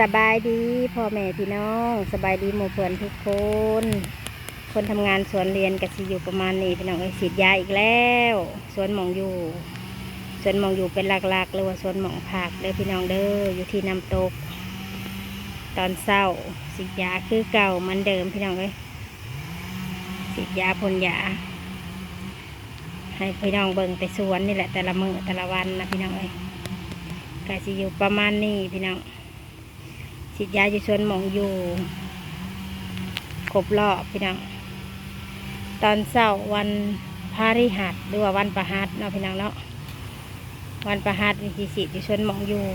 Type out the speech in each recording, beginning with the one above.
สบายดีพ่อแม่พี่น้องสบายดีหมู่เพื่อนทุกคนคนทำงานสวนเรียนก็สิอยู่ประมาณนี้พี่น้องฉีดยาอีกแล้วสวนหมองอยู่เป็นหลักๆหรือว่าสวนหมองผักเด้อพี่น้องเด้ออยู่ที่น้ำตกตอนเช้าฉีดยาคือเก่าเหมือนเดิมพี่น้องฉีดยาพ่นยาให้พี่น้องเบิ่งแต่สวนนี่แหละแต่ละมื้อแต่ละวันนะพี่น้องก็สิอยู่ประมาณนี้พี่น้องฉีดยาอยู่สวนหมองอยู่ครบรอบพี่น้องตอนเช้าวันพฤหัสหรือว่าวันประหัสเนาะพี่น้องเนาะวันประหัสวิธีฉีดอยู่สวนหมองอยู่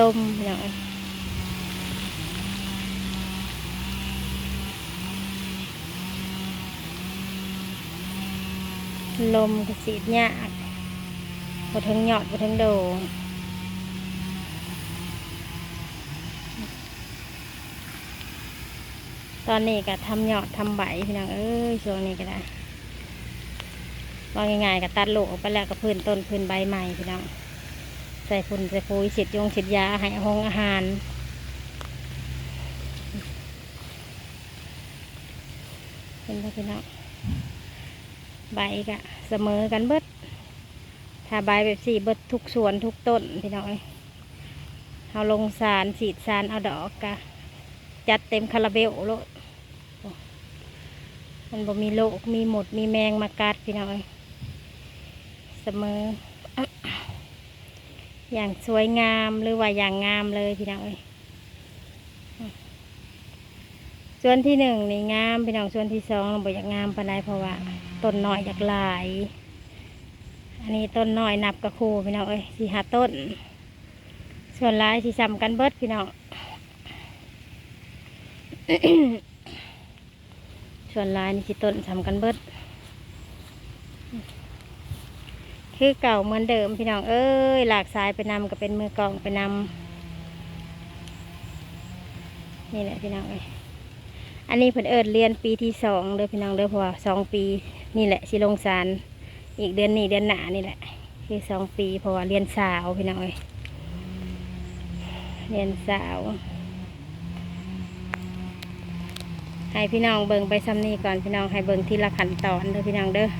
ลมพี่น้องลมกระสีดเนี่ยบดทั้งยอดบดทั้งโดงตอนนี้ก็ทำยอดทำใบพี่น้องช่วงนี้ก็ได้ว่าง่ายๆก็ตัดโลกออกไปแล้วก็พื้นต้นพื้นใบใหม่พี่น้องใส่ฝุ่นใส่ปุ๋ยฉีดยาให้อาหารเป็นไงพี่น้องใบก็เสมอกันเบิดถ้าใบแบบสี่เบิดทุกส่วนทุกต้นพี่น้องเอาลงสารฉีดสารเอาดอกกะจัดเต็มคาราเบลโลดมันบ่มีโรคมีหมดมีแมงมากัดพี่น้องเสมอ อย่างสวยงามหรือว่าอย่างงามเลยพี่น้องส่วนที่หนึ่งนี่งามพี่น้องส่วนที่สองเราบอกอยากงามปานใดเพราะว่าต้นน้อยอยากหลายอันนี้ต้นน้อยนับกระคูพี่น้อง4-5 ต้นส่วนหลายที่ซ้ำกันเบิดพี่น้อง ส่วนหลายนี่สิต้นซ้ำกันเบิดคือเก่าเหมือนเดิมพี่น้องหลากสายไปนำก็เป็นมือกลองไปนำนี่แหละพี่น้องอันนี้เพิ่นเรียนปีที่2เด้อพี่น้องเด้อเพราะว่า2 ปีนี่แหละสิลงสารอีกเดือนนี้เดือนหน้านี่แหละคือ2 ปีเพราะว่าเรียนสาวพี่น้องเรียนสาวให้พี่น้องเบิ่งไปซ้ำนี้ก่อนพี่น้องให้เบิ่งทีละขั้นตอนเด้อพี่น้องเด้อ